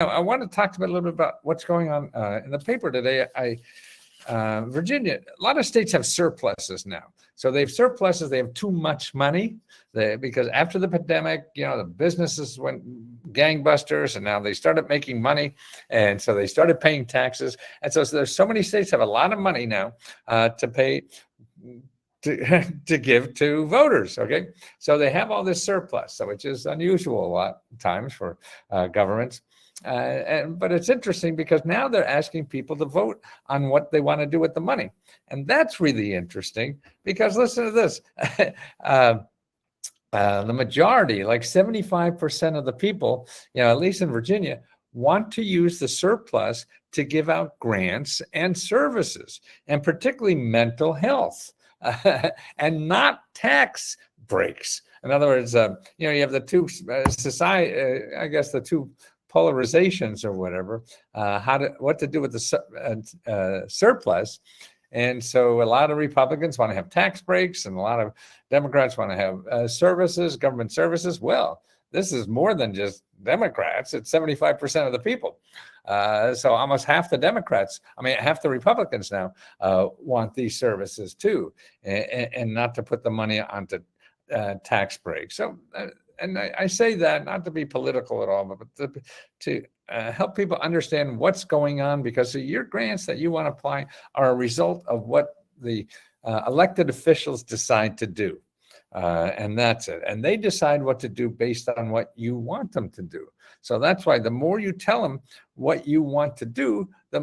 I want to talk a little bit about what's going on in the paper today. Virginia, a lot of states have surpluses now. So they have surpluses. They have too much money because after the pandemic, the businesses went gangbusters, and now they started making money, and so they started paying taxes. And so there's so many states have a lot of money now to pay to give to voters. Okay, so they have all this surplus, so which is unusual a lot of times for governments. But it's interesting because now they're asking people to vote on what they want to do with the money. And that's really interesting because listen to this. The majority, like 75% of the people, at least in Virginia, want to use the surplus to give out grants and services, and particularly mental health, and not tax breaks. In other words, you have the two society, I guess the two polarizations or whatever, what to do with the surplus. And so a lot of Republicans want to have tax breaks, and a lot of Democrats want to have services, government services. Well, this is more than just Democrats. It's 75% of the people. So almost half the Democrats, half the Republicans now want these services too, and not to put the money onto tax breaks. So, and I say that not to be political at all, but to help people understand what's going on, because your grants that you want to apply are a result of what the elected officials decide to do. And that's it. And they decide what to do based on what you want them to do. So that's why the more you tell them what you want to do, the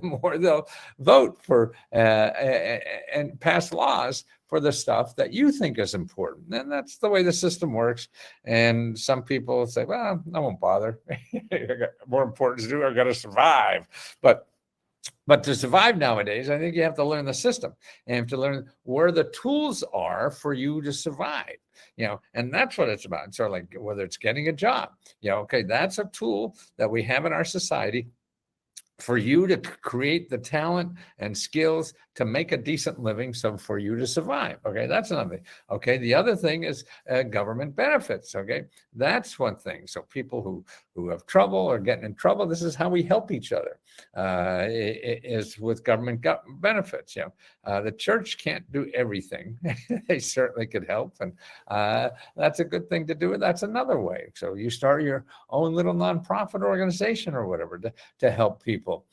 more they'll vote for and pass laws for the stuff that you think is important. And that's the way the system works. And some people say, well, I won't bother. I got more important to do. I got to survive. But to survive nowadays, I think you have to learn the system, and you have to learn where the tools are for you to survive, and that's what it's about. So like whether it's getting a job, okay, that's a tool that we have in our society for you to create the talent and skills to make a decent living, so for you to survive. Okay, that's another thing. Okay, the other thing is government benefits. Okay, that's one thing. So people who have trouble or getting in trouble, this is how we help each other, is with government benefits. The church can't do everything. They certainly could help, and that's a good thing to do. And that's another way. So you start your own little nonprofit organization or whatever to help people.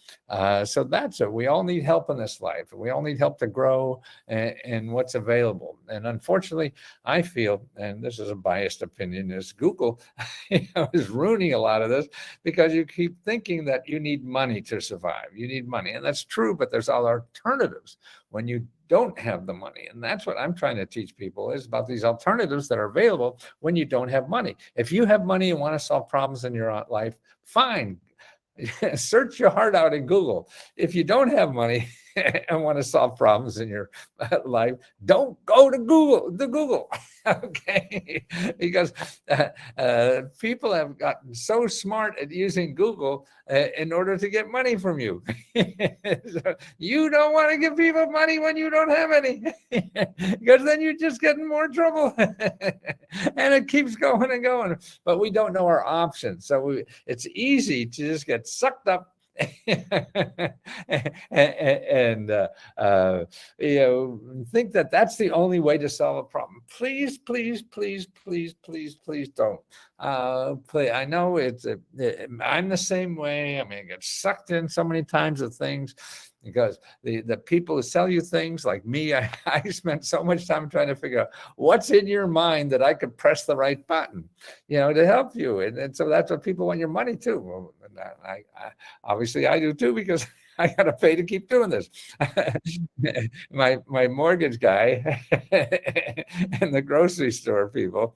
So that's it. We all need help in this life. We all need help to grow and what's available. And unfortunately, I feel, and this is a biased opinion, is Google is ruining a lot of this, because you keep thinking that you need money to survive. You need money. And that's true, but there's all alternatives when you don't have the money. And that's what I'm trying to teach people, is about these alternatives that are available when you don't have money. If you have money and want to solve problems in your life, fine. Search your heart out in Google. If you don't have money and want to solve problems in your life, don't go to Google. Okay, because people have gotten so smart at using Google in order to get money from you. So you don't want to give people money when you don't have any, because then you just get in more trouble. And it keeps going and going. But we don't know our options, so it's easy to just get sucked up and think that that's the only way to solve a problem. Please don't. I know I'm the same way. I get sucked in so many times of things, because the people who sell you things, like me, I spent so much time trying to figure out what's in your mind that I could press the right button, to help you. And so that's what people want your money too. Well, I obviously I do too, because I got to pay to keep doing this. my mortgage guy and the grocery store people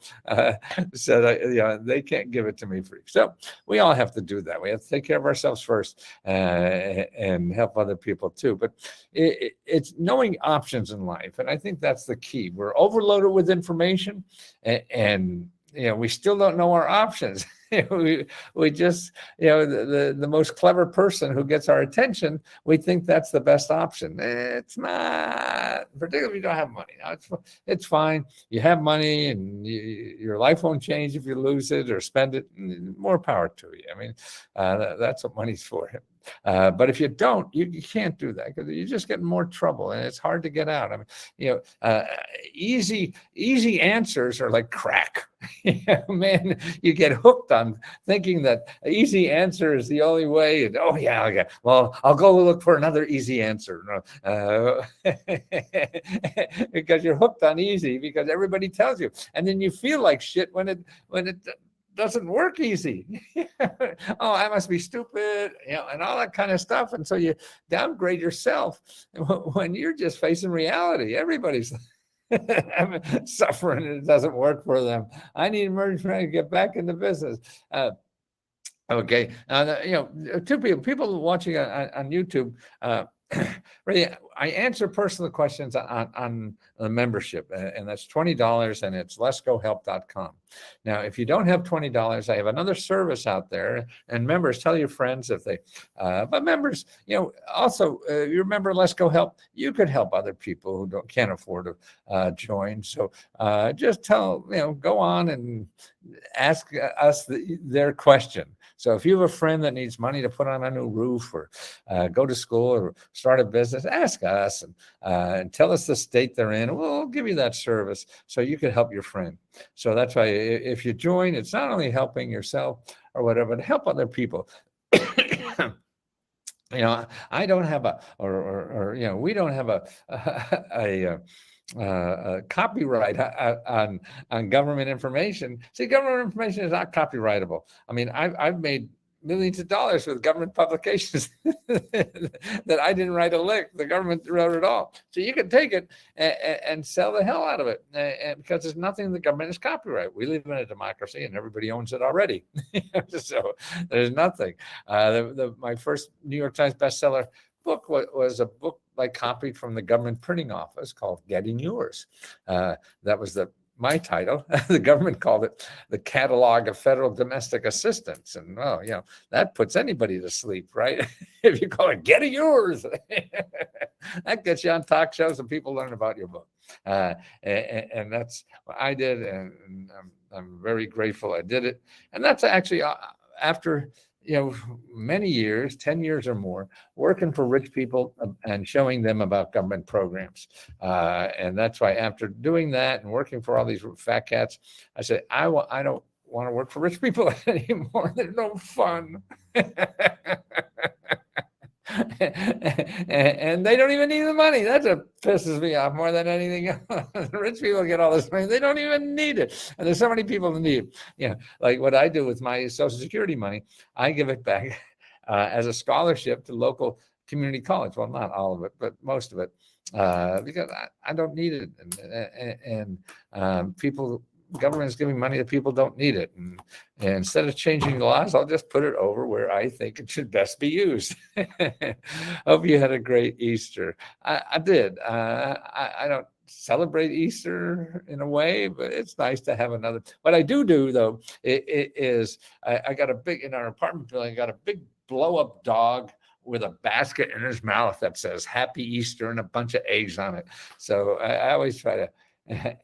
said, they can't give it to me free. So we all have to do that. We have to take care of ourselves first and help other people too. But it's knowing options in life. And I think that's the key. We're overloaded with information, and we still don't know our options. we just, the most clever person who gets our attention, we think that's the best option. It's not, particularly if you don't have money. Now, it's fine. You have money, and your life won't change if you lose it or spend it. More power to you. I mean, that's what money's for. But if you don't, you can't do that, because you just get in more trouble, and it's hard to get out. I mean, easy answers are like crack. Man, you get hooked on thinking that easy answer is the only way. And, oh yeah, okay, well, I'll go look for another easy answer. Because you're hooked on easy, because everybody tells you, and then you feel like shit when it doesn't work easy. Oh, I must be stupid, and all that kind of stuff. And so you downgrade yourself when you're just facing reality. Everybody's suffering, and it doesn't work for them. I need emergency money to get back into business. Okay, two people watching on YouTube. Really, I answer personal questions on the membership, and that's $20, and it's letsgohelp.com. Now, if you don't have $20, I have another service out there, and members, tell your friends if they, but members, also, you remember Let's Go Help, you could help other people who can't afford to join. So just go on and ask us their question. So if you have a friend that needs money to put on a new roof, or go to school, or start a business, ask us and tell us the state they're in. We'll give you that service so you can help your friend. So that's why if you join, it's not only helping yourself or whatever, but help other people. I don't have we don't have a copyright on government information. See, government information is not copyrightable. I mean, I've made millions of dollars with government publications that I didn't write a lick. The government wrote it all. So you can take it and sell the hell out of it, and because there's nothing in the government is copyright. We live in a democracy, and everybody owns it already. So there's nothing. My first New York Times bestseller book was a book I copied from the government printing office called Getting Yours. That was my title. The government called it the Catalog of Federal Domestic Assistance. And that puts anybody to sleep, right? If you call it Getting Yours, that gets you on talk shows and people learn about your book. And that's what I did. And I'm very grateful I did it. And that's actually after many years, 10 years or more, working for rich people and showing them about government programs. And that's why after doing that and working for all these fat cats, I said, I don't want to work for rich people anymore. They're no fun. And they don't even need the money. That's what pisses me off more than anything else. Rich people get all this money. They don't even need it. And there's so many people who need it. Like what I do with my Social Security money, I give it back as a scholarship to local community college. Well, not all of it, but most of it, because I don't need it. And government is giving money to people who don't need it. And instead of changing the laws, I'll just put it over where I think it should best be used. Hope you had a great Easter. I did. I don't celebrate Easter in a way, but it's nice to have another. What I do though, is I got in our apartment building, I got a big blow up dog with a basket in his mouth that says Happy Easter and a bunch of eggs on it. So I always try to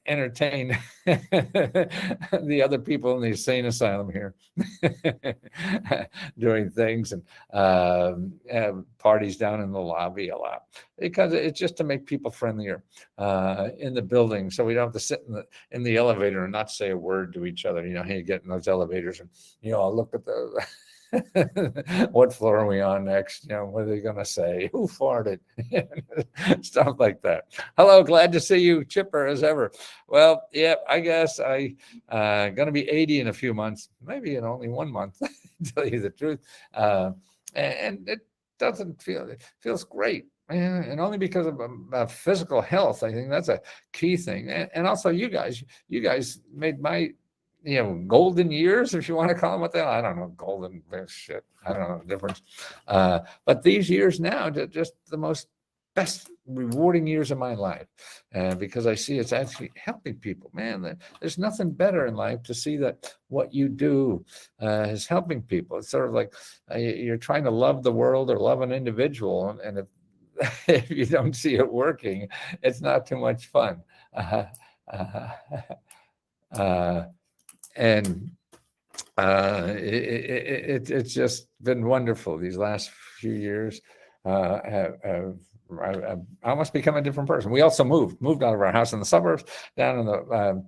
entertain the other people in the insane asylum here doing things, and have parties down in the lobby a lot, because it's just to make people friendlier in the building, so we don't have to sit in the elevator and not say a word to each other. Hey, you get in those elevators and I'll look at the what floor are we on next? What are they going to say? Who farted? Stuff like that. Hello, glad to see you, chipper as ever. Well, yeah, I guess I going to be 80 in a few months, maybe in only 1 month, to tell you the truth. And it feels great. And only because of physical health. I think that's a key thing. And also you guys made my golden years, if you want to call them, what the hell, I don't know, golden shit. I don't know the difference. But these years now, just the most best rewarding years of my life, because I see it's actually helping people. Man, there's nothing better in life to see that what you do is helping people. It's sort of like you're trying to love the world or love an individual, and if you don't see it working, it's not too much fun. Uh, uh, uh, and it's just been wonderful these last few years. I've almost become a different person. We also moved out of our house in the suburbs down in the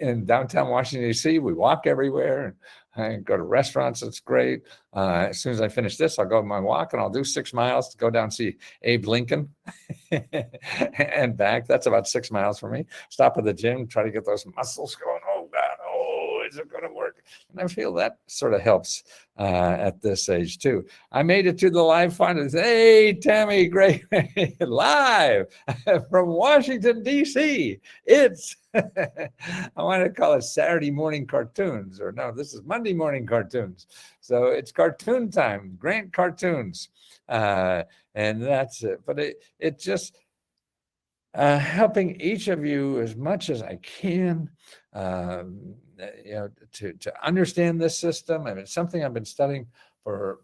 in downtown Washington, D.C. We walk everywhere and I go to restaurants. It's great. As soon as I finish this, I'll go on my walk and I'll do 6 miles to go down and see Abe Lincoln and back. That's about 6 miles for me. Stop at the gym, try to get those muscles going. Oh God, oh, is it going to work? And I feel that sort of helps at this age too. I made it to the live finals. Hey, Tammy, great live from Washington, D.C. It's I want to call it Saturday morning cartoons, or no, this is Monday morning cartoons. So it's cartoon time, Grant cartoons, and that's it. But it just helping each of you as much as I can, to understand this system. I mean, it's something I've been studying for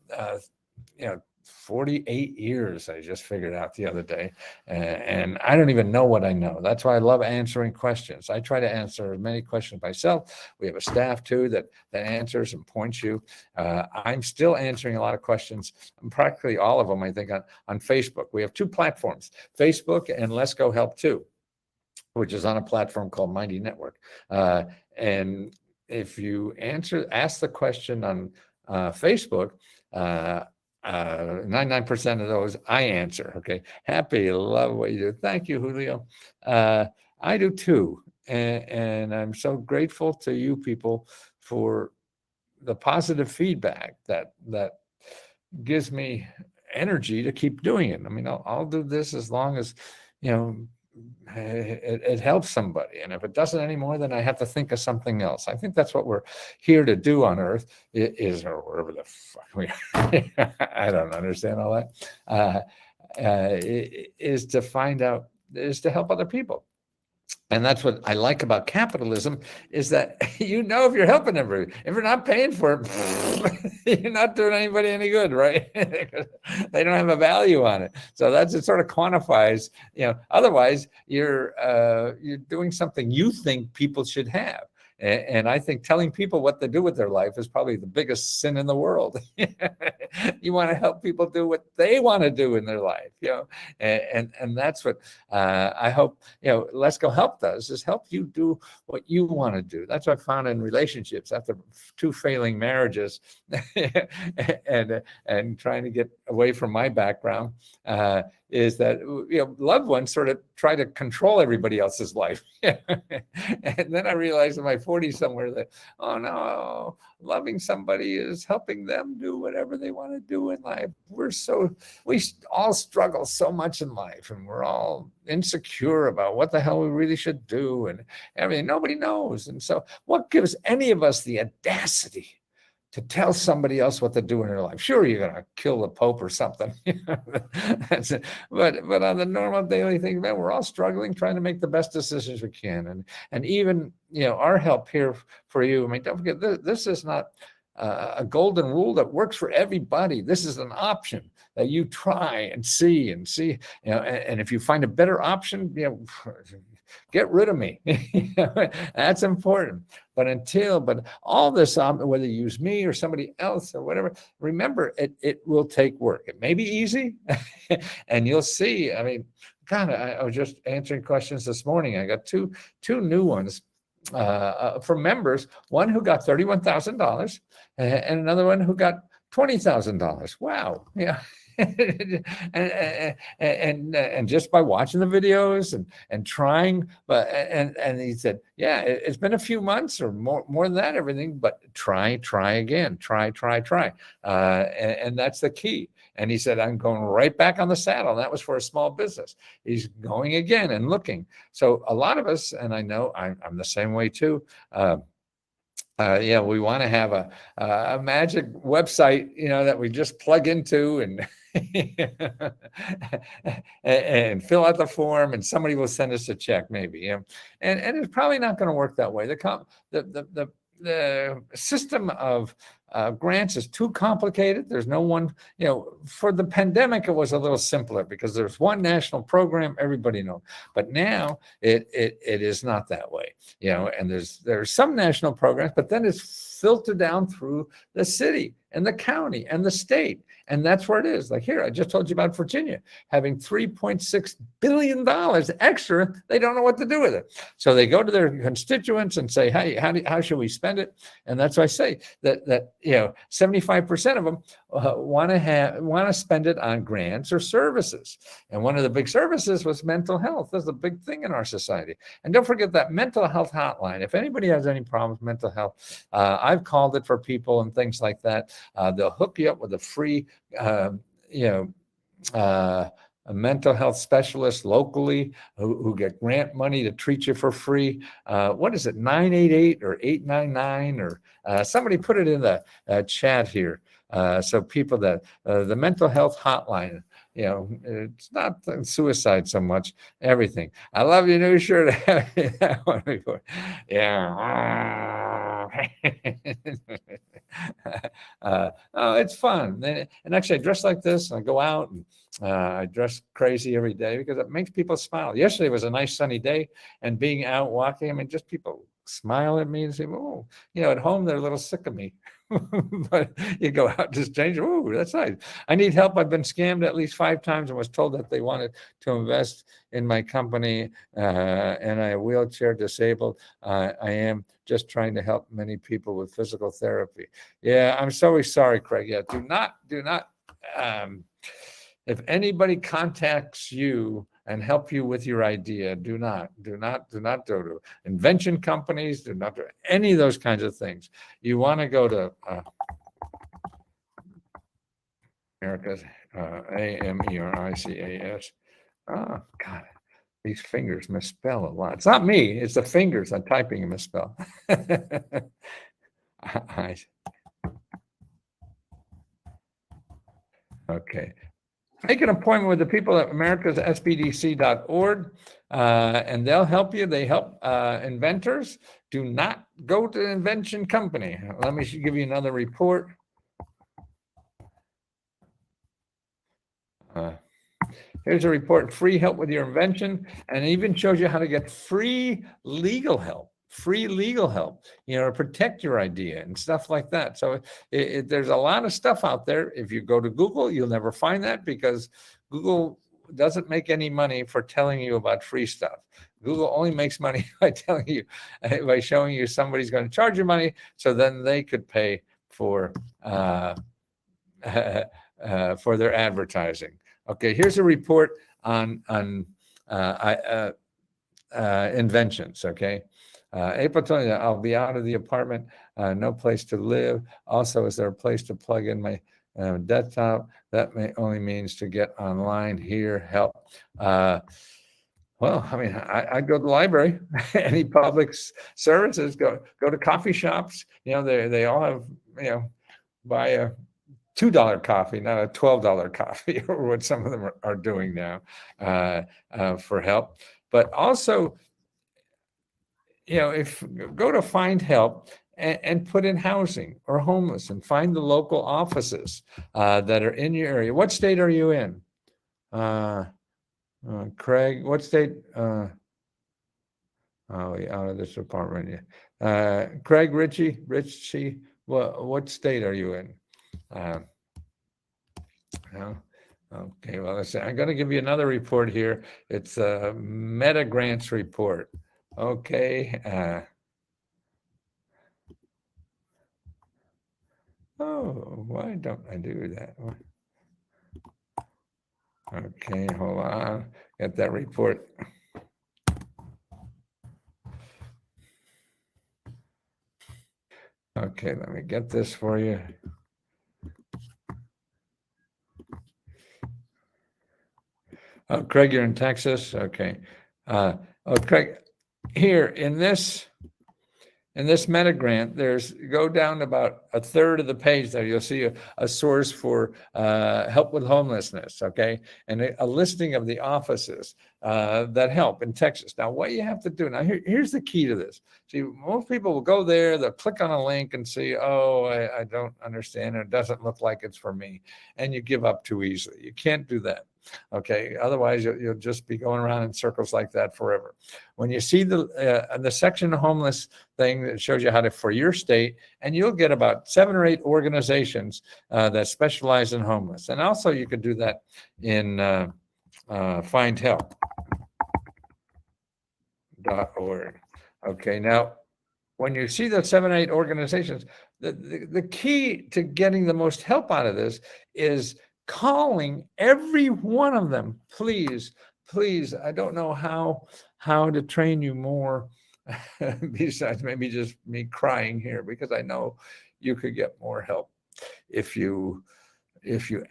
48 years. I just figured out the other day, and I don't even know what I know. That's why I love answering questions. I try to answer as many questions myself. We have a staff too that answers and points you. I'm still answering a lot of questions, practically all of them, I think, on Facebook. We have 2 platforms, Facebook and Let's Go Help Too, which is on a platform called Mighty Network. And if you ask the question on Facebook, 99% of those I answer. Okay. Happy, love what you do. Thank you, Julio. I do too. And I'm so grateful to you people for the positive feedback that gives me energy to keep doing it. I mean, I'll do this as long as, it helps somebody. And if it doesn't anymore, then I have to think of something else. I think that's what we're here to do on Earth, or wherever the fuck we are. I don't understand all that. Is to find out, is to help other people. And that's what I like about capitalism, is that if you're helping everybody, if you're not paying for it, you're not doing anybody any good, right? They don't have a value on it. So it sort of quantifies, otherwise you're doing something you think people should have. And I think telling people what to do with their life is probably the biggest sin in the world. You want to help people do what they want to do in their life, and that's what I hope, Let's Go Help does, is help you do what you want to do. That's what I found in relationships after 2 failing marriages and trying to get away from my background, is that loved ones sort of try to control everybody else's life. And then I realized in my 40s somewhere that, oh no, loving somebody is helping them do whatever they want to do in life. We all struggle so much in life, and we're all insecure about what the hell we really should do, and everything. Nobody knows. And so what gives any of us the audacity to tell somebody else what to do in their life? Sure, you're going to kill the Pope or something. That's it. But on the normal daily thing, man, we're all struggling, trying to make the best decisions we can. And even, our help here for you. I mean, don't forget, this is not a golden rule that works for everybody. This is an option that you try and see, and if you find a better option, get rid of me. That's important. But all this, whether you use me or somebody else or whatever, remember, it will take work. It may be easy, and you'll see. I mean, God, I was just answering questions this morning. I got two new ones from members. One who got $31,000, and another one who got $20,000. Wow. Yeah. and just by watching the videos and trying, and he said, yeah, it's been a few months or more than that, everything, but try again, try, and that's the key. And he said, I'm going right back on the saddle. And that was for a small business. He's going again and looking. So a lot of us, and I know I'm the same way too, Yeah, we want to have a magic website, that we just plug into and and fill out the form, and somebody will send us a check, maybe. And it's probably not going to work that way. The system of grants is too complicated. There's no one, for the pandemic, it was a little simpler because there's one national program, everybody knows. But now it is not that way, and there's some national programs, but then it's filtered down through the city and the county and the state. And that's where it is. Like here, I just told you about Virginia having $3.6 billion extra. They don't know what to do with it. So they go to their constituents and say, hey, how should we spend it? And that's why I say that 75% of them want to spend it on grants or services. And one of the big services was mental health. That's a big thing in our society. And don't forget that mental health hotline. If anybody has any problems with mental health, I've called it for people and things like that. They'll hook you up with a free, a mental health specialist locally who get grant money to treat you for free. What is it, 988 or 899? Or somebody put it in the chat here. So people that the mental health hotline, it's not suicide so much, everything. I love your new shirt. That one before. Yeah. Oh, it's fun. And actually, I dress like this and I go out and I dress crazy every day because it makes people smile. Yesterday was a nice sunny day, and being out walking, I mean, just people smile at me and say, oh, at home, they're a little sick of me. But you go out, just change. Oh, that's nice. I need help. I've been scammed at least 5 times and was told that they wanted to invest in my company, and I am wheelchair disabled. I am just trying to help many people with physical therapy. Yeah, I'm so sorry, Craig. Yeah, do not. If anybody contacts you and help you with your idea, do not go to invention companies. Do not do any of those kinds of things. You want to go to America's AMERICAS. Oh God, these fingers misspell a lot. It's not me. It's the fingers. I'm typing a misspell. Okay. Make an appointment with the people at americassbdc.org, and they'll help you. They help inventors. Do not go to the invention company. Let me give you another report. Here's a report, free help with your invention, and it even shows you how to get free legal help, to protect your idea and stuff like that. So there's a lot of stuff out there. If you go to Google, you'll never find that because Google doesn't make any money for telling you about free stuff. Google only makes money by telling you, by showing you somebody's going to charge you money, so then they could pay for their advertising. Okay, here's a report on inventions. Okay, April 20th, I'll be out of the apartment, no place to live. Also, is there a place to plug in my desktop? That only means to get online here. Help. Well, I mean, I'd go to the library. Any public services, go to coffee shops. They all have, buy a $2 coffee, not a $12 coffee, or what some of them are doing now for help. But also, if go to find help and put in housing or homeless, and find the local offices that are in your area. What state are you in? Craig, what state? Oh, out of this apartment. Yeah. Craig Richie, what state are you in? No. Okay, well, I'm going to give you another report here. It's a Meta Grants report. Okay. Oh, why don't I do that? Okay, hold on. Get that report. Okay, let me get this for you. Oh, Craig, you're in Texas? Okay. Craig, here in this In this meta grant, go down about a third of the page there. You'll see a source for help with homelessness, okay, and a listing of the offices that help in Texas. Now, what you have to do now, here's the key to this. See, most people will go there, they'll click on a link and see, oh, I don't understand, it doesn't look like it's for me, and you give up too easily. You can't do that. Okay, otherwise you'll just be going around in circles like that forever. When you see the section homeless thing that shows you how to for your state, and you'll get about 7 or 8 organizations that specialize in homeless. And also you could do that in findhelp.org. Okay, now when you see those 7 or 8 organizations, the key to getting the most help out of this is calling every one of them. Please, I don't know how to train you more besides maybe just me crying here, because I know you could get more help if you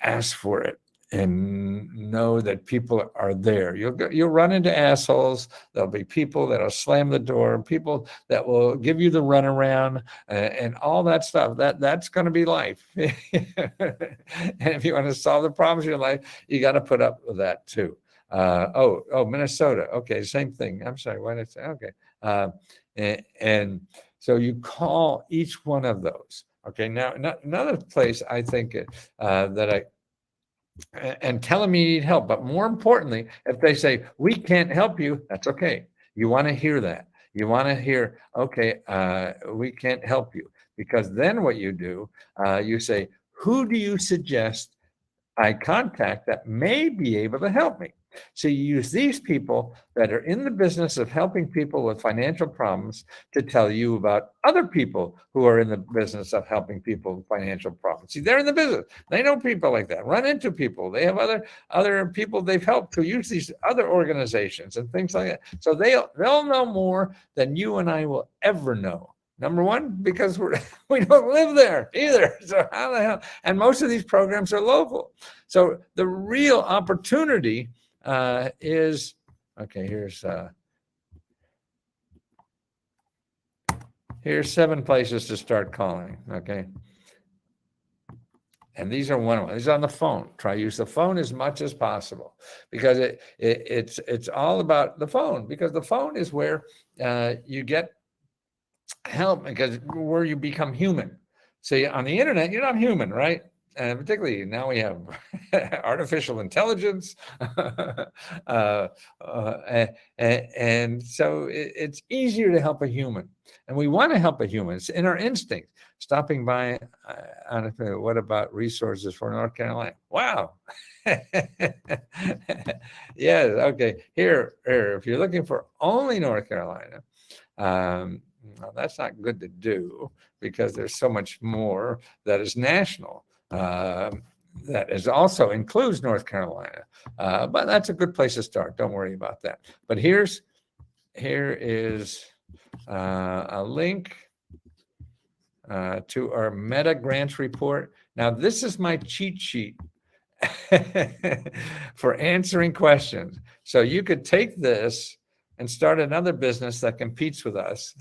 ask for it and know that people are there. You'll run into assholes. There'll be people that'll slam the door, people that will give you the runaround, and all that stuff. That's going to be life. And if you want to solve the problems in your life, you got to put up with that too. Minnesota. Okay, same thing. I'm sorry. Why did I say? Okay, and so you call each one of those. Okay, now another place I think and tell them you need help. But more importantly, if they say, we can't help you, that's okay. You want to hear that. You want to hear, okay, we can't help you. Because then what you do, you say, who do you suggest I contact that may be able to help me? So you use these people that are in the business of helping people with financial problems to tell you about other people who are in the business of helping people with financial problems. See, they're in the business. They know people like that, run into people. They have other people they've helped who use these other organizations and things like that. So they'll know more than you and I will ever know. Number one, because we don't live there either. So how the hell? And most of these programs are local. So the real opportunity is, okay, here's 7 places to start calling, okay? And these are one of them. These are on the phone. Try use the phone as much as possible, because it's all about the phone, because the phone is where you get help, because where you become human. See, on the internet, you're not human, right? And particularly now we have artificial intelligence. And so it's easier to help a human. And we want to help a human. It's in our instinct. Stopping by, what about resources for North Carolina? Wow. Yes, okay. Here, if you're looking for only North Carolina, well, that's not good to do, because there's so much more that is national. That is also includes North Carolina, but that's a good place to start. Don't worry about that. But here is a link to our meta grants report. Now, this is my cheat sheet for answering questions. So you could take this and start another business that competes with us.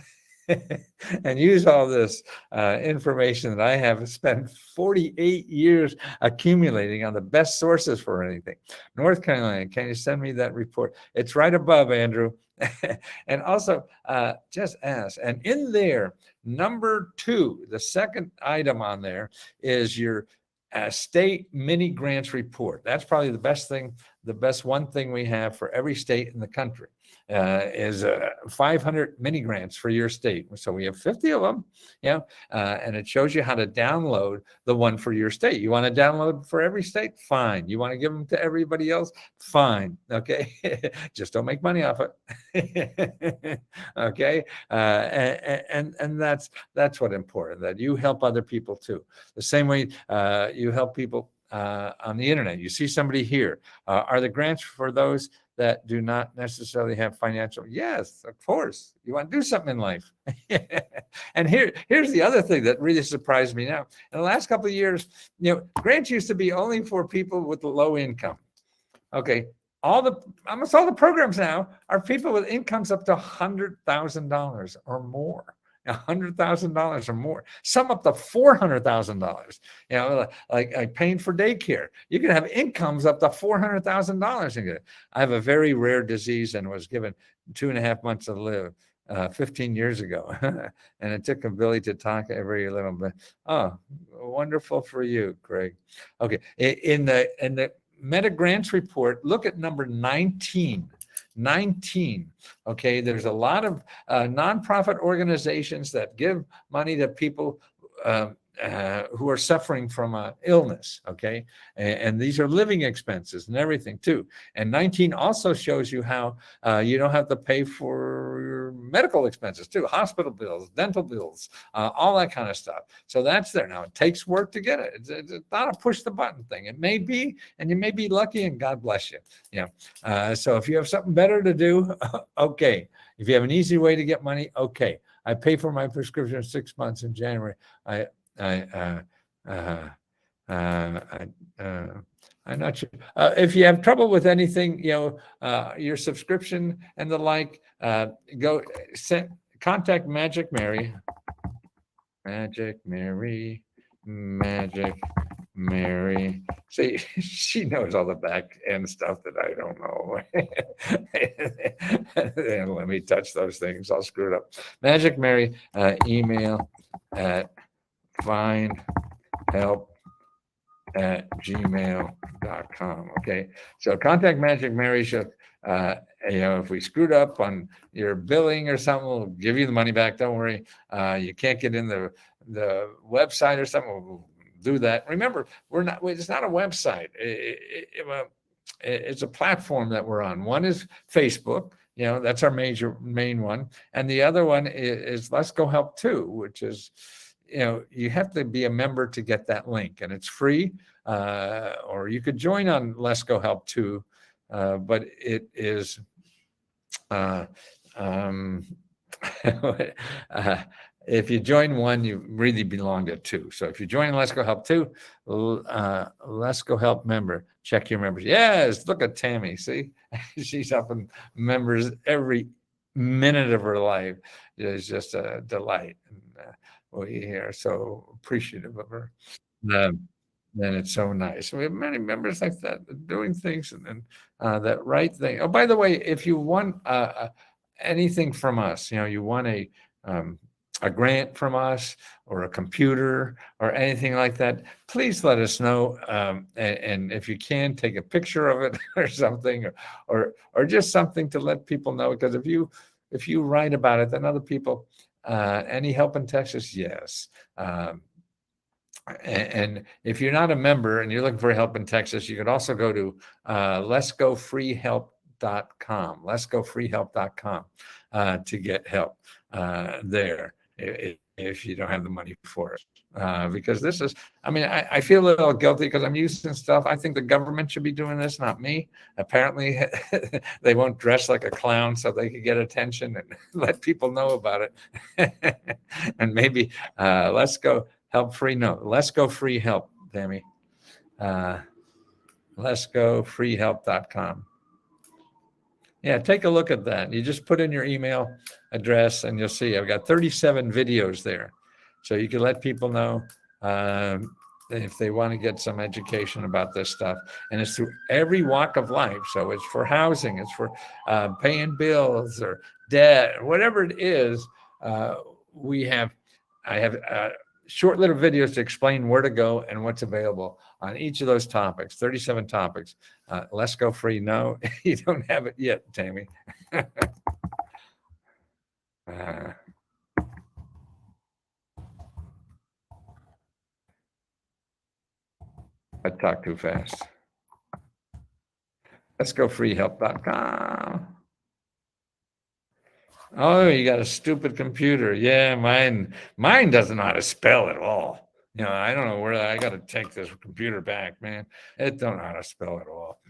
And use all this information that I have spent 48 years accumulating on the best sources for anything. North Carolina, can you send me that report? It's right above, Andrew. And also, just ask. And in there, number 2, the second item on there is your state mini grants report. That's probably the best one thing we have for every state in the country. Is 500 mini grants for your state. So we have 50 of them, and it shows you how to download the one for your state. You want to download for every state? Fine. You want to give them to everybody else? Fine. Okay. Just don't make money off it. Okay. And that's what's important, that you help other people too. The same way you help people on the internet. You see somebody here. Are the grants for those that do not necessarily have financial? Yes, of course. You want to do something in life. And here's the other thing that really surprised me now. In the last couple of years, grants used to be only for people with low income. Okay. Almost all the programs now are people with incomes up to $100,000 or more. $100,000 or more, some up to $400,000. Like paying for daycare. You can have incomes up to $400,000. I have a very rare disease and was given 2.5 months to live 15 years ago, and it took a Billy to talk every little bit. Oh, wonderful for you, Craig. Okay, in the Meta Grants report, look at number 19. 19. Okay, there's a lot of nonprofit organizations that give money to people who are suffering from illness. Okay, and these are living expenses and everything too. And 19 also shows you how you don't have to pay for your medical expenses too, hospital bills, dental bills, all that kind of stuff. So that's there. Now it takes work to get it. It's not a push the button thing. It may be, and you may be lucky, and God bless you. So if you have something better to do, okay. If you have an easy way to get money, okay. I pay for my prescription 6 months in January. I'm not sure. If you have trouble with anything, your subscription and the like, contact Magic Mary. Magic Mary. See, she knows all the back end stuff that I don't know. And let me touch those things. I'll screw it up. Magic Mary, email at findhelp@gmail.com. Okay. So contact Magic Mary. If we screwed up on your billing or something, we'll give you the money back. Don't worry. You can't get in the website or something, we'll do that. Remember, it's not a website. It's a platform that we're on. One is Facebook. That's our main one. And the other one is Let's Go Help Too, which is, you have to be a member to get that link, and it's free. Or you could join on Let's Go Help Too, but it is if you join one, you really belong to two. So if you join Let's Go Help Too, Let's Go Help member, check your members. Yes, look at Tammy. See, she's up in members every minute of her life. It's just a delight. And we are so appreciative of her. Then it's so nice. We have many members like that doing things and that right thing. Oh, by the way, if you want anything from us, you want a grant from us or a computer or anything like that, please let us know. And if you can, take a picture of it or something, or just something to let people know. Because if you write about it, then other people, any help in Texas, yes. And if you're not a member and you're looking for help in Texas, you could also go to letsgofreehelp.com, letsgofreehelp.com to get help there if you don't have the money for it. Because this is, I feel a little guilty because I'm using stuff. I think the government should be doing this, not me. Apparently, they won't dress like a clown so they can get attention and let people know about it. And maybe Let's Go Help Free. No, Let's Go Free Help, Tammy. Letsgofreehelp.com. Yeah, take a look at that. You just put in your email address and you'll see I've got 37 videos there. So you can let people know if they want to get some education about this stuff. And it's through every walk of life. So it's for housing, it's for paying bills or debt, whatever it is. I have short little videos to explain where to go and what's available on each of those topics, 37 topics. Let's Go Free. No, you don't have it yet, Tammy. I talk too fast. Let's go freehelp.com. Oh, you got a stupid computer. Yeah, mine doesn't know how to spell at all. I don't know where I got to take this computer back, man. It don't know how to spell at all.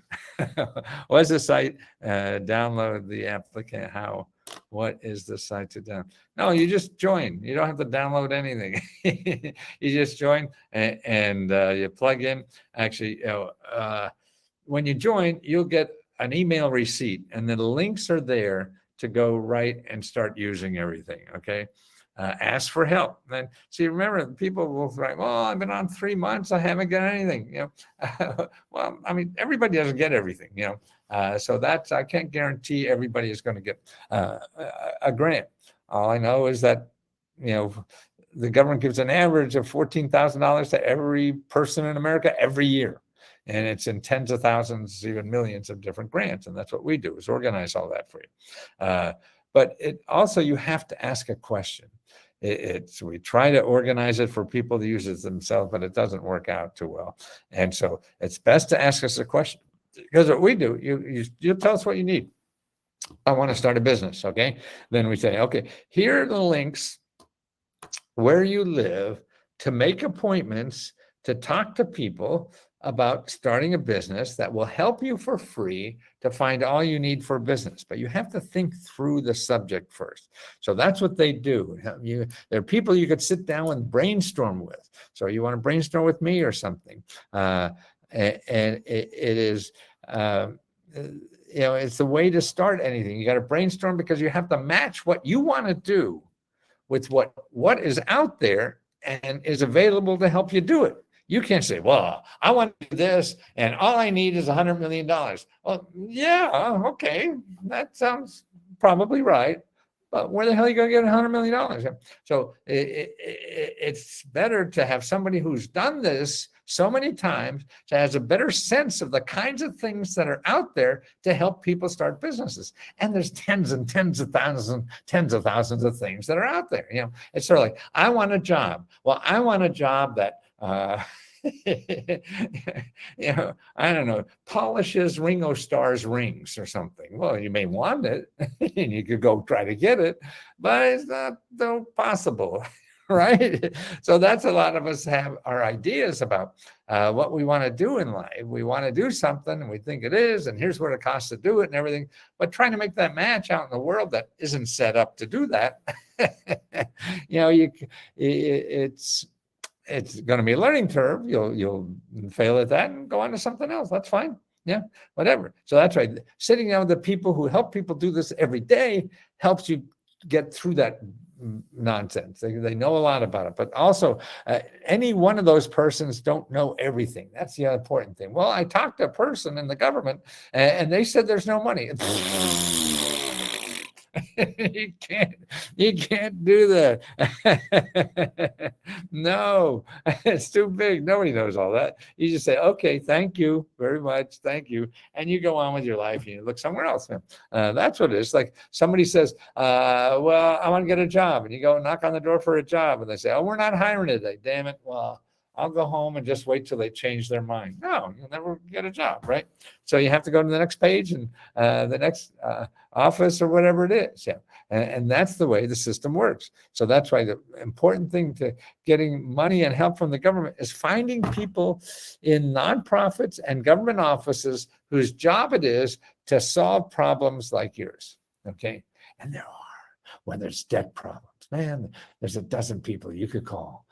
What's the site? Download the application. How? What is the site to download? No, you just join. You don't have to download anything. You just join and you plug in. Actually, when you join, you'll get an email receipt, and then the links are there to go right and start using everything. Okay. ask for help. And see, remember, people will write, well, I've been on 3 months, I haven't got anything. Well, I mean, everybody doesn't get everything. So that's, I can't guarantee everybody is going to get a grant. All I know is that, the government gives an average of $14,000 to every person in America every year. And it's in tens of thousands, even millions of different grants. And that's what we do, is organize all that for you. But it also, you have to ask a question. We try to organize it for people to use it themselves, but it doesn't work out too well. And so it's best to ask us a question, because what we do, you tell us what you need. I want to start a business. Okay. Then we say, okay, here are the links where you live to make appointments to talk to people about starting a business that will help you for free to find all you need for business. But you have to think through the subject first. So that's what they do. There are people you could sit down and brainstorm with. So you want to brainstorm with me or something. And it is, it's the way to start anything. You got to brainstorm, because you have to match what you want to do with what is out there and is available to help you do it. You can't say, well, I want to do this and all I need is $100 million. Well, yeah, okay, that sounds probably right. But where the hell are you going to get $100 million? So it's better to have somebody who's done this so many times, that has a better sense of the kinds of things that are out there to help people start businesses. And there's tens and tens of thousands of things that are out there. It's sort of like, I want a job. Well, I want a job that I don't know, polishes Ringo Starr's rings or something. Well, you may want it and you could go try to get it, but it's not so possible. Right? So that's, a lot of us have our ideas about what we want to do in life. We want to do something and we think it is, and here's what it costs to do it and everything. But trying to make that match out in the world that isn't set up to do that, it's going to be a learning curve. You'll fail at that and go on to something else. That's fine. Yeah, whatever. So that's right. Sitting down with the people who help people do this every day helps you get through that nonsense. They know a lot about it, but also any one of those persons don't know everything. That's the important thing. Well, I talked to a person in the government and they said there's no money. You can't do that. No, it's too big. Nobody knows all that. You just say, okay, thank you very much, thank you, and you go on with your life and you look somewhere else. That's what it is. Like somebody says, well, I want to get a job, and you go knock on the door for a job, and they say, oh, we're not hiring today. Damn it. Well, I'll go home and just wait till they change their mind. No, you'll never get a job, right? So you have to go to the next page and the next office or whatever it is. Yeah. And that's the way the system works. So that's why the important thing to getting money and help from the government is finding people in nonprofits and government offices whose job it is to solve problems like yours. Okay. And there are, whether it's debt problems, man, there's a dozen people you could call,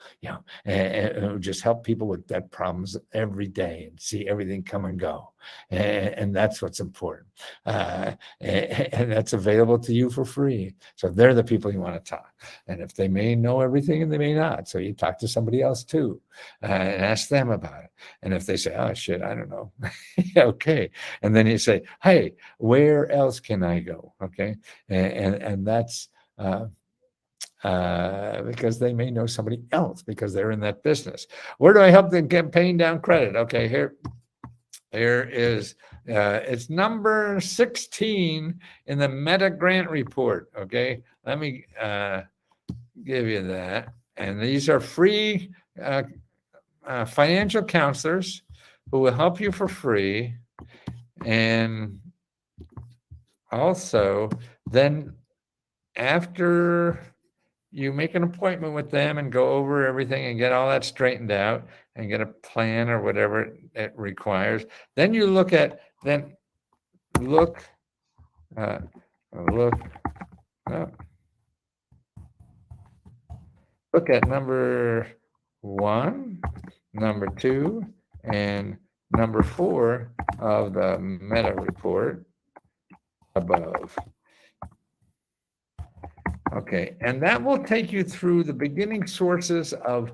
and just help people with debt problems every day and see everything come and go. And that's what's important. And that's available to you for free. So they're the people you want to talk. And if they may know everything and they may not, so you talk to somebody else too and ask them about it. And if they say, oh shit, I don't know. Okay. And then you say, hey, where else can I go? Okay. And that's, because they may know somebody else because they're in that business. Where do I help them get paying down credit? Okay, here is, it's number 16 in the Meta Grant Report. Okay, let me give you that. And these are free financial counselors who will help you for free. And also, then after you make an appointment with them and go over everything and get all that straightened out and get a plan or whatever it requires, then you look at, look at number 1, number 2, and number 4 of the meta report above. Okay, and that will take you through the beginning sources of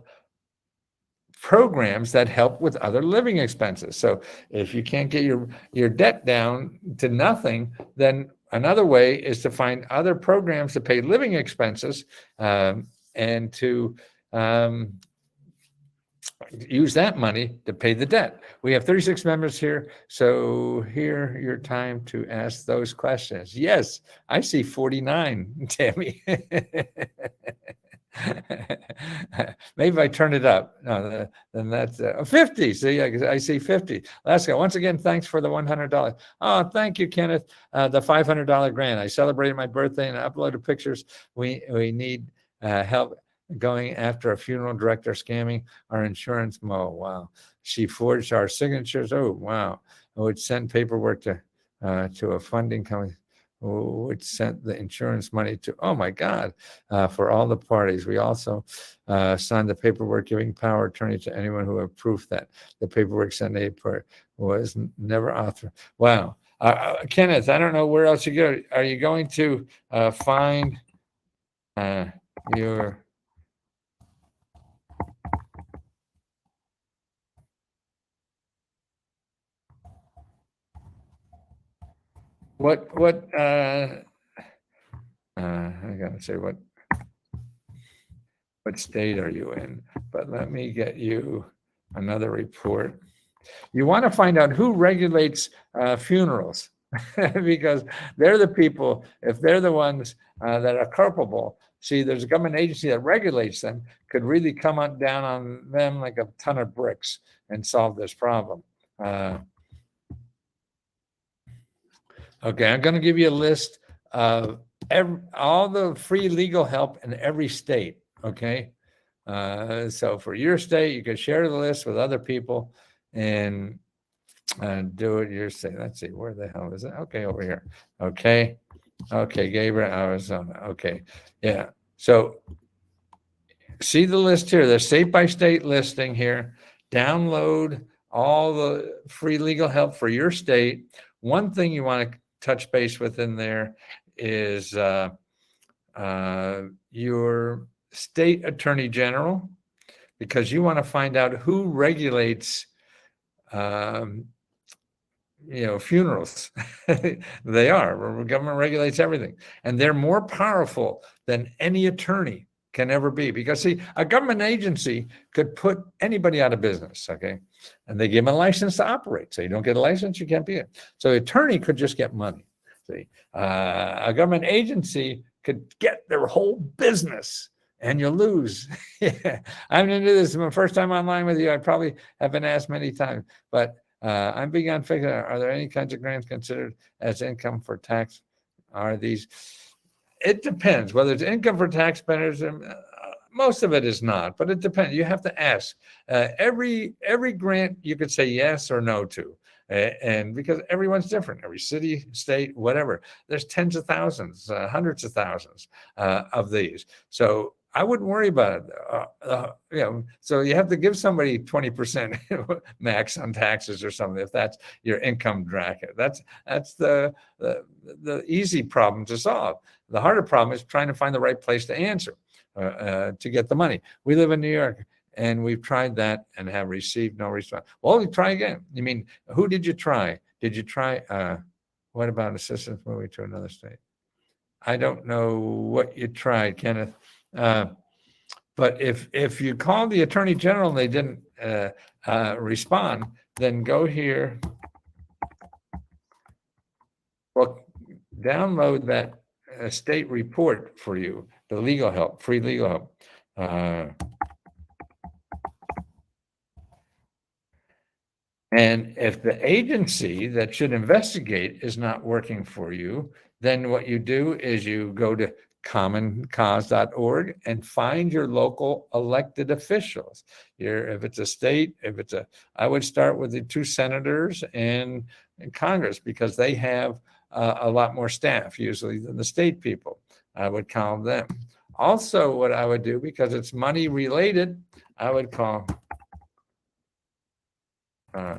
programs that help with other living expenses. So if you can't get your debt down to nothing, then another way is to find other programs to pay living expenses, and to um, use that money to pay the debt. We have 36 members here, so here your time to ask those questions. Yes, I see 49, Tammy. Maybe if I turn it up. No, then that's 50. See, I see 50. Last guy. Once again, thanks for the $100. Oh, thank you, Kenneth. The $500 grant. I celebrated my birthday and I uploaded pictures. We need help going after a funeral director scamming our insurance. Oh, wow. She forged our signatures. Oh, wow. I would send paperwork to a funding company, which sent the insurance money to, oh my God, for all the parties. We also signed the paperwork giving power of attorney to anyone who had proof that the paperwork sent a part was never authorized. Wow. Kenneth, I don't know where else you go. Are you going to find your what I gotta say what state are you in? But let me get you another report. You want to find out who regulates funerals because they're the people, if they're the ones that are culpable. See, there's a government agency that regulates them, could really come on down on them like a ton of bricks and solve this problem. Uh, okay, I'm going to give you a list of all the free legal help in every state. Okay. So for your state, you can share the list with other people and do it your state. Let's see, where the hell is it? Okay, over here. Okay. Okay, Gabriel, Arizona. Okay. Yeah. So see the list here, the state by state listing here. Download all the free legal help for your state. One thing you want to touch base with in there is your state attorney general, because you want to find out who regulates um, funerals. They are. Government regulates everything, and they're more powerful than any attorney can ever be. Because see, a government agency could put anybody out of business. Okay, and they give them a license to operate. So you don't get a license, you can't be it. So the attorney could just get money. See, a government agency could get their whole business. And you lose. Yeah. I'm into this. It's my first time online with you. I probably have been asked many times, but I'm big on figuring out, are there any kinds of grants considered as income for tax? Are these? It depends whether it's income for taxpayers. Most of it is not, but it depends. You have to ask. Every grant you could say yes or no to, and because everyone's different, every city, state, whatever. There's tens of thousands, hundreds of thousands of these. So I wouldn't worry about it. So you have to give somebody 20% max on taxes or something if that's your income bracket. That's the easy problem to solve. The harder problem is trying to find the right place to answer to get the money. We live in New York. And we've tried that and have received no response. Well, we try again. You mean, who did you try? Did you try? What about assistance moving to another state? I don't know what you tried, Kenneth. Uh, but if you call the attorney general and they didn't respond, then go here. Well, download that state report for you, the legal help, free legal help. And if the agency that should investigate is not working for you, then what you do is you go to commoncause.org and find your local elected officials. If it's a state, I would start with the two senators and Congress because they have a lot more staff usually than the state people. I would call them. Also, what I would do, because it's money related, I would call uh,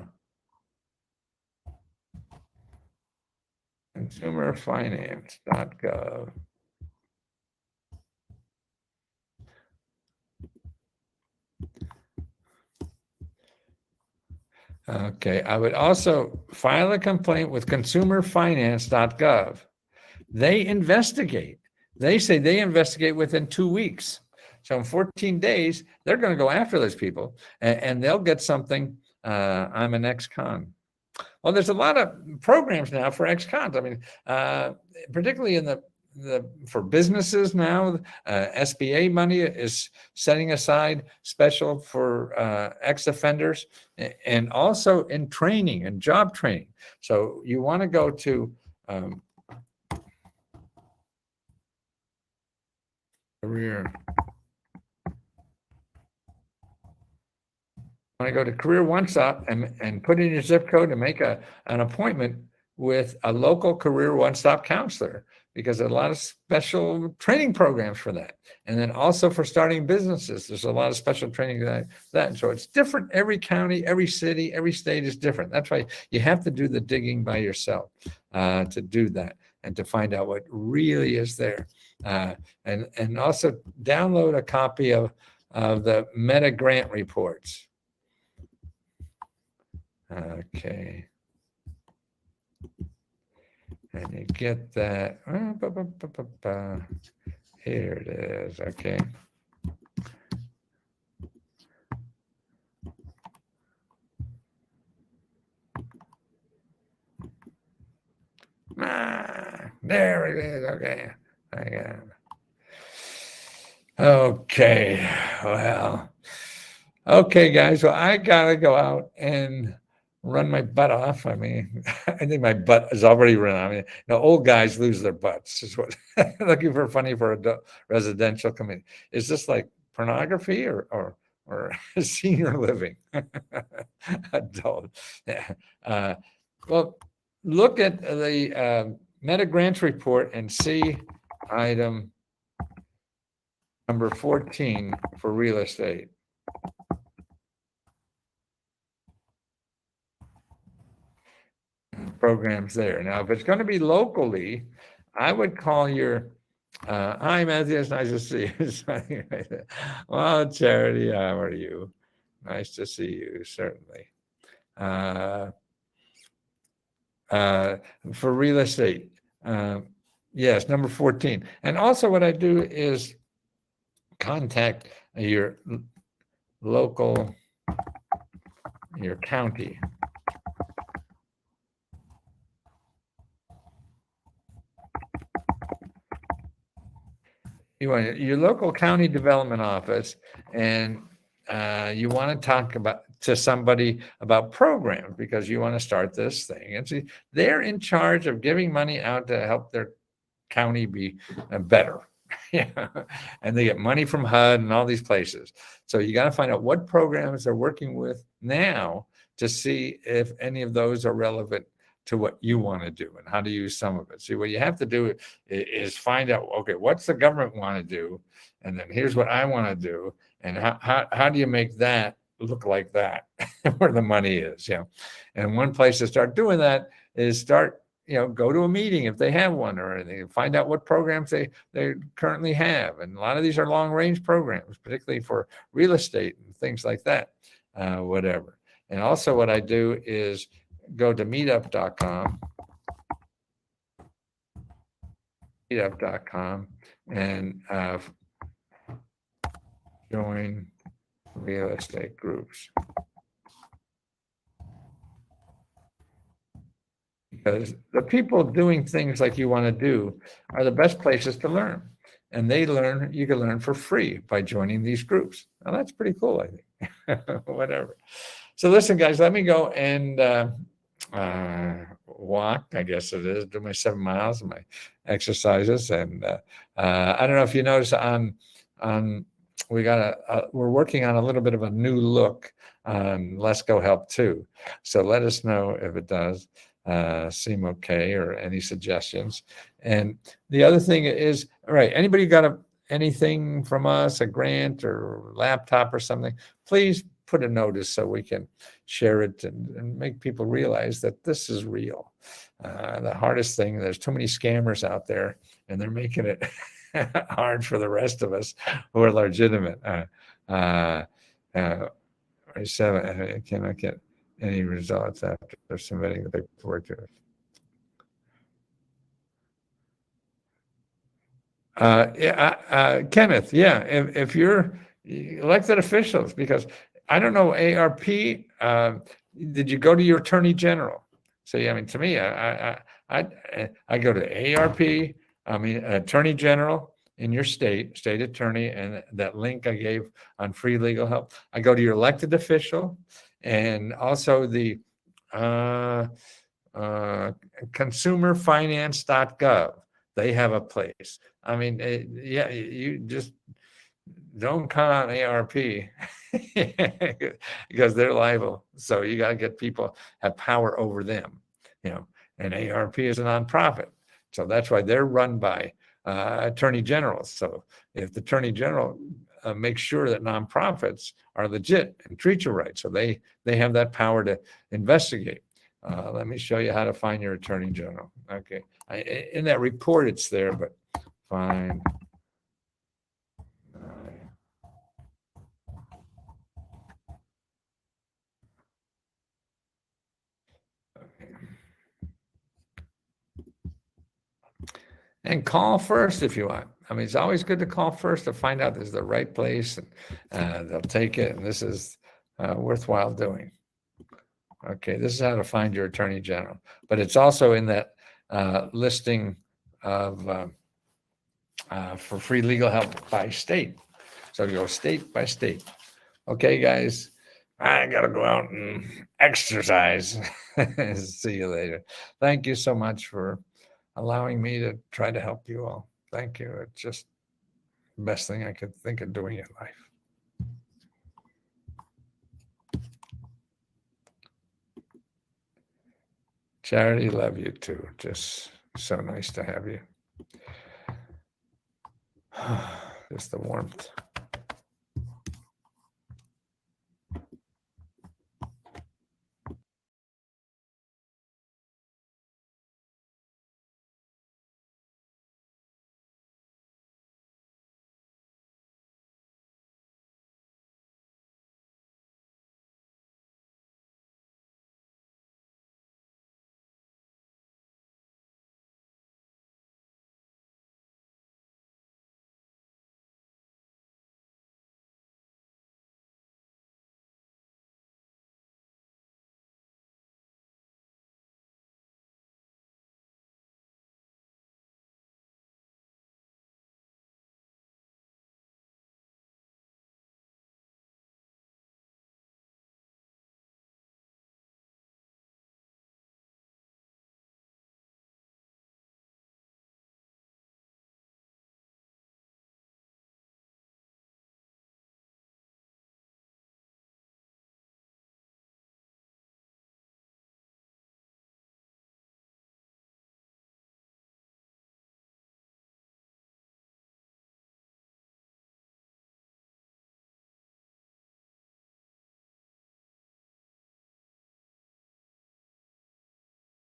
consumerfinance.gov. Okay, I would also file a complaint with consumerfinance.gov. They investigate. They say they investigate within 2 weeks. So in 14 days, they're going to go after those people and they'll get something. I'm an ex-con. Well, there's a lot of programs now for ex-cons. I mean, particularly in the for businesses now, SBA money is setting aside special for ex-offenders, and also in training and job training. So you want to go to career. Want to go to Career One Stop and put in your zip code and make an appointment with a local Career One Stop counselor, because there's a lot of special training programs for that. And then also for starting businesses, there's a lot of special training that. And so it's different. Every county, every city, every state is different. That's why you have to do the digging by yourself to do that and to find out what really is there. And also download a copy of the Meta Grant reports. Okay. And you get that. Here it is. Okay. There it is. Okay. I got it. Okay. Well, okay, guys. Well, I got to go out and run my butt off. I mean, I think my butt is already run. I mean, old guys lose their butts. Is what looking for funny for a residential community. Is this like pornography or senior living? Adult. Yeah. Well, look at the Meta Grants report and see item number 14 for real estate. Programs there. Now, if it's going to be locally, I would call your, hi, Matthew, it's nice to see you. Well, Charity, how are you? Nice to see you, certainly. For real estate, yes, number 14. And also what I do is contact your local, your county. You want your local county development office, and you want to talk to somebody about programs, because you want to start this thing. And see, they're in charge of giving money out to help their county be better. Yeah. And they get money from HUD and all these places. So you got to find out what programs they're working with now to see if any of those are relevant to what you want to do and how to use some of it. See, what you have to do is find out, okay, what's the government want to do? And then here's what I want to do. And how do you make that look like that where the money is? And one place to start doing that is go to a meeting if they have one, or anything, find out what programs they currently have. And a lot of these are long range programs, particularly for real estate and things like that, whatever. And also what I do is go to meetup.com and join real estate groups. Because the people doing things like you want to do are the best places to learn. And you can learn for free by joining these groups. Now that's pretty cool, I think. Whatever. So listen, guys, let me go and walk, I guess it is, do my 7 miles and my exercises. And I don't know if you notice we're working on a little bit of a new look on Let's Go Help too. So let us know if it does seem okay, or any suggestions. And the other thing is, all right, anybody got anything from us, a grant or laptop or something, please put a notice so we can share it and make people realize that this is real. The hardest thing, there's too many scammers out there, and they're making it hard for the rest of us who are legitimate. I cannot get any results after submitting the paperwork to Kenneth, yeah, if you're elected officials, because I don't know, ARP, did you go to your attorney general? So, yeah, I mean, to me, I go to ARP, I mean, attorney general in your state attorney, and that link I gave on free legal help. I go to your elected official, and also the uh, consumerfinance.gov. They have a place. I mean, yeah, you just don't count on ARP because they're liable. So you got to get people have power over them, you know. And ARP is a nonprofit, so that's why they're run by attorney generals. So if the attorney general makes sure that nonprofits are legit and treat you right, so they have that power to investigate. Let me show you how to find your attorney general. Okay, in that report it's there, but find. And call first if you want. I mean, it's always good to call first to find out this is the right place, and they'll take it, and this is worthwhile doing. Okay, this is how to find your attorney general, but it's also in that listing of for free legal help by state. So you go state by state. Okay, guys, I gotta go out and exercise. See you later. Thank you so much for allowing me to try to help you all. Thank you. It's just the best thing I could think of doing in life. Charity, love you too. Just so nice to have you. Just the warmth.